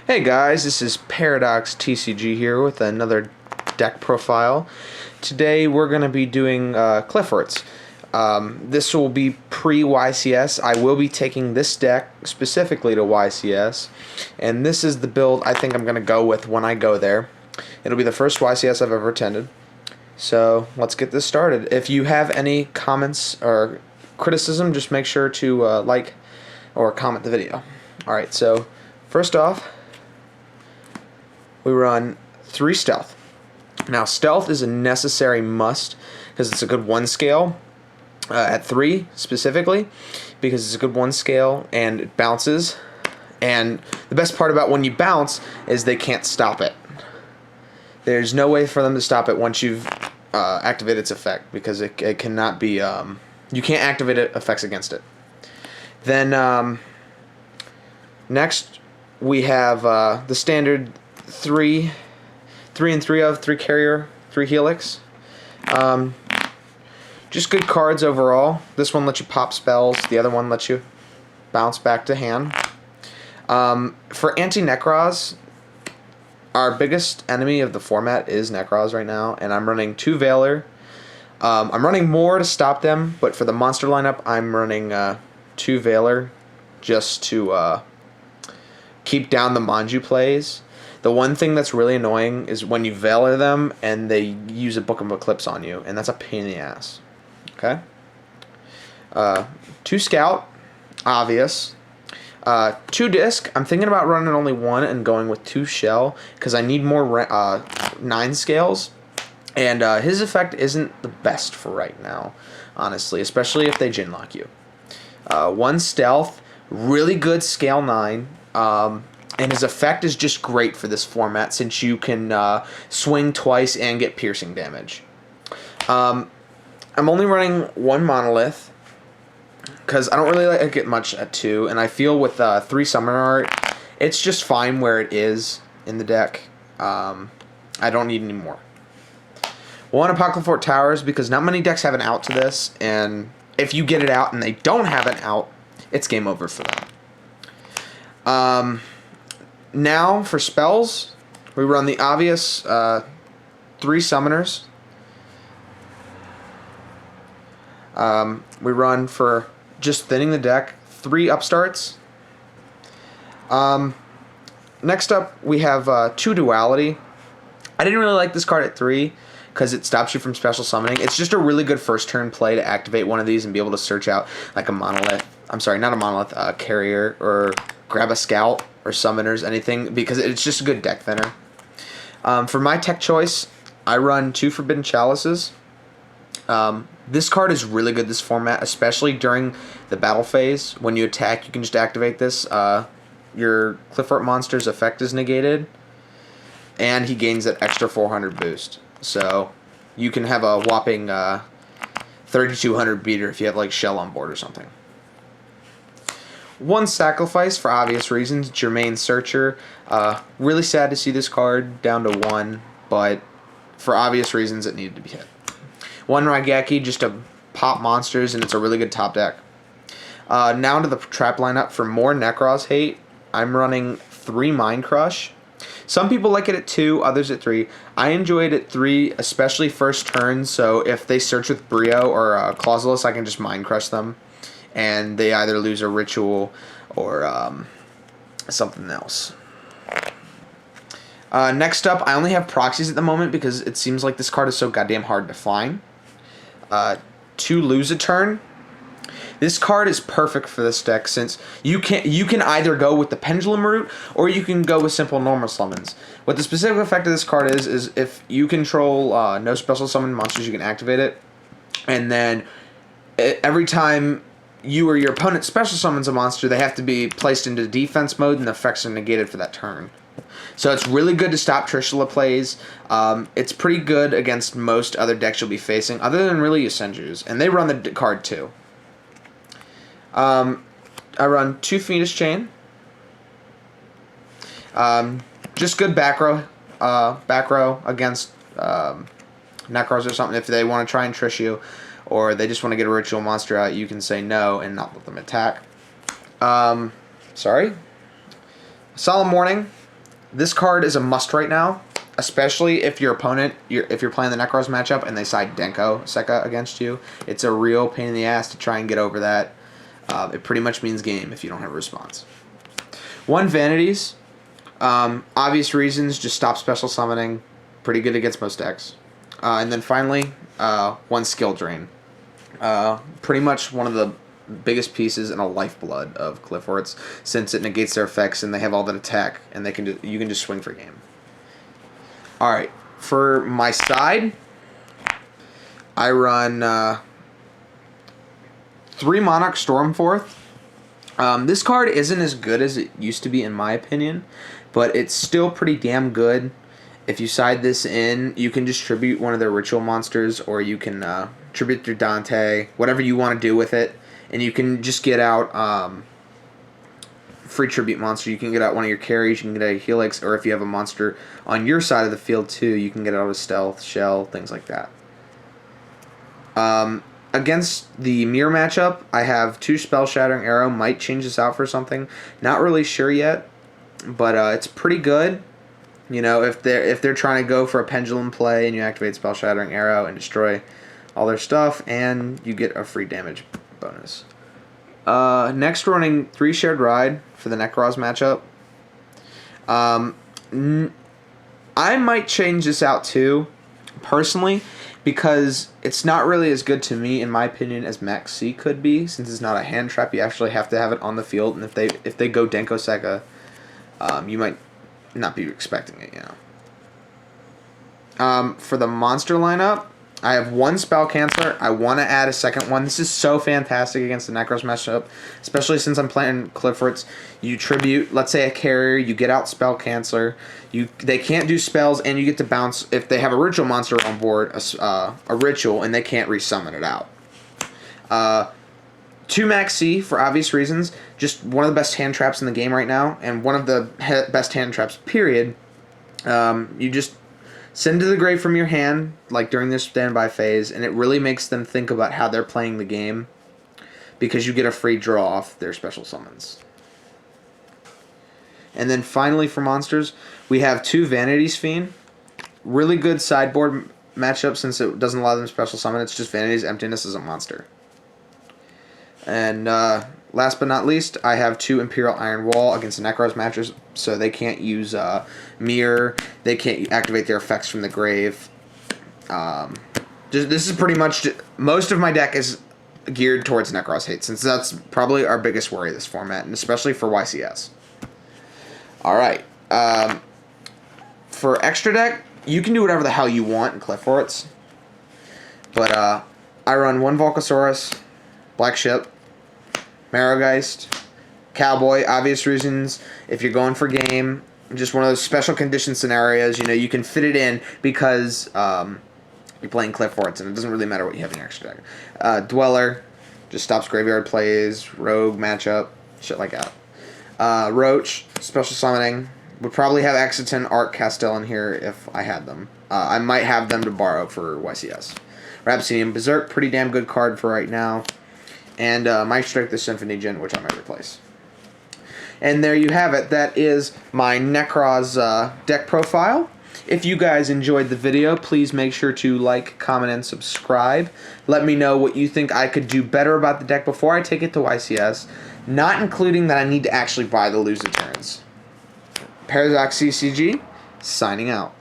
Hey guys, this is Paradox TCG here with another deck profile. Today we're going to be doing Qliphorts. This will be pre-YCS. I will be taking this deck specifically to YCS, and this is the build I think I'm going to go with when I go there. It'll be the first YCS I've ever attended. So let's get this started. If you have any comments or criticism, just make sure to like or comment the video. Alright, so first off, we run 3 stealth. Now, stealth is a necessary must because it's a good 1 scale at 3 specifically, because it's a good 1 scale and it bounces. And the best part about when you bounce is they can't stop it. There's no way for them to stop it once you've activated its effect, because it cannot be. You can't activate effects against it. Then next we have the standard 3 and 3 of 3 carrier, 3 helix. Just good cards overall. This one lets you pop spells. The other one lets you bounce back to hand. For anti-Necros, our biggest enemy of the format is Necros right now, and I'm running 2 Valor. I'm running more to stop them, but for the monster lineup, I'm running 2 Valor just to keep down the Manju plays. The one thing that's really annoying is when you Valor them and they use a Book of Eclipse on you, and that's a pain in the ass. Okay? 2 Scout, obvious. 2 Disc, I'm thinking about running only 1 and going with 2 Shell, because I need more 9 scales. And his effect isn't the best for right now, honestly, especially if they Gin Lock you. 1 Stealth, really good scale 9. And his effect is just great for this format, since you can swing twice and get piercing damage. I'm only running 1 Monolith, because I don't really like it much at 2, and I feel with 3 Summoner Art, it's just fine where it is in the deck. I don't need any more. 1 Qliphort Towers, because not many decks have an out to this, and if you get it out and they don't have an out, it's game over for them. Now, for spells, we run the obvious 3 Summoners. We run, for just thinning the deck, 3 Upstarts. Next up, we have 2 Duality. I didn't really like this card at 3 because it stops you from special summoning. It's just a really good first turn play to activate one of these and be able to search out like a Monolith. I'm sorry, not a Monolith, a Carrier, or grab a Scout or Summoners, anything, because it's just a good deck thinner. For my tech choice, I run 2 Forbidden Chalices. This card is really good this format, especially during the battle phase. When you attack, you can just activate this. Your Qliphort monster's effect is negated, and he gains that extra 400 boost. So you can have a whopping 3,200 beater if you have like Shell on board or something. 1 Sacrifice, for obvious reasons. It's your main searcher. Really sad to see this card down to 1, but for obvious reasons it needed to be hit. 1 Raigeki, just to pop monsters, and it's a really good top deck. Now to the trap lineup. For more Necros hate, I'm running 3 Mind Crush. Some people like it at 2, others at 3. I enjoy it at 3, especially first turn, so if they search with Brio or Clausulus, I can just Mind Crush them, and they either lose a Ritual or something else. Next up, I only have Proxies at the moment because it seems like this card is so goddamn hard to find. 2 Lose a Turn. This card is perfect for this deck, since you can either go with the Pendulum route or you can go with simple normal summons. What the specific effect of this card is if you control no special summon monsters, you can activate it, and then every time you or your opponent special summons a monster, they have to be placed into defense mode, and the effects are negated for that turn. So it's really good to stop Trishula plays. It's pretty good against most other decks you'll be facing, other than really Ysenju's, and they run the card too. I run 2 Phoenix Chain. Just good back row against Necros or something. If they want to try and Trish you, or they just want to get a Ritual monster out, you can say no and not let them attack. Solemn Warning. This card is a must right now, especially if your opponent, if you're playing the Necros matchup and they side Denko Sekka against you. It's a real pain in the ass to try and get over that. It pretty much means game if you don't have a response. 1 Vanities. Obvious reasons, just stop special summoning. Pretty good against most decks. And then finally, 1 Skill Drain. Pretty much one of the biggest pieces and a lifeblood of Qliphorts, since it negates their effects and they have all that attack, and you can just swing for game. All right, for my side, I run 3 Monarch Stormforth. This card isn't as good as it used to be in my opinion, but it's still pretty damn good. If you side this in, you can just tribute one of their ritual monsters, or you can tribute your Dante, whatever you want to do with it. And you can just get out free tribute monster. You can get out one of your carries, you can get out a Helix, or if you have a monster on your side of the field too, you can get out a Stealth, Shell, things like that. Against the Mirror matchup, I have 2 Spell Shattering Arrow. Might change this out for something. Not really sure yet, but it's pretty good. You know, if they're trying to go for a pendulum play and you activate Spell Shattering Arrow and destroy all their stuff, and you get a free damage bonus. Next, running 3 Shared Ride for the Necros matchup. I might change this out too, personally, because it's not really as good to me, in my opinion, as Max C could be. Since it's not a hand trap, you actually have to have it on the field, and if they go Denko Sekka, you might not be expecting it, you know. For the monster lineup, I have 1 Spell Canceller. I want to add a second one. This is so fantastic against the Necros matchup, especially since I'm playing Qliphorts. You tribute, let's say, a carrier. You get out Spell Canceller. They can't do spells, and you get to bounce if they have a ritual monster on board, a ritual, and they can't resummon it out. 2 Max C for obvious reasons. Just one of the best hand traps in the game right now, and one of the best hand traps, period. You just send to the grave from your hand, like during their standby phase, and it really makes them think about how they're playing the game, because you get a free draw off their special summons. And then finally for monsters, we have 2 Vanities Fiend. Really good sideboard matchup since it doesn't allow them special summon. It's just Vanities Emptiness as a monster. And last but not least, I have 2 Imperial Iron Wall against the Necros matches, so they can't use Mirror. They can't activate their effects from the grave. This is pretty much most of my deck is geared towards Necros hate, since that's probably our biggest worry this format, and especially for YCS. All right. For extra deck, you can do whatever the hell you want in Qliphorts, but I run 1 Volcasaurus, Black Ship, Marrowgeist, Cowboy, obvious reasons. If you're going for game, just one of those special condition scenarios, you know, you can fit it in because you're playing Qliphorts, and it doesn't really matter what you have in your extra deck. Dweller, just stops graveyard plays, Rogue matchup, shit like that. Roach, special summoning. Would probably have Exiton, Arc, Castell in here if I had them. I might have them to borrow for YCS. Rhapsody and Berserk, pretty damn good card for right now. And Maestro the Symphony Gen, which I might replace. And there you have it. That is my Necros deck profile. If you guys enjoyed the video, please make sure to like, comment, and subscribe. Let me know what you think I could do better about the deck before I take it to YCS, not including that I need to actually buy the Lose the Turns. Paradox CCG, signing out.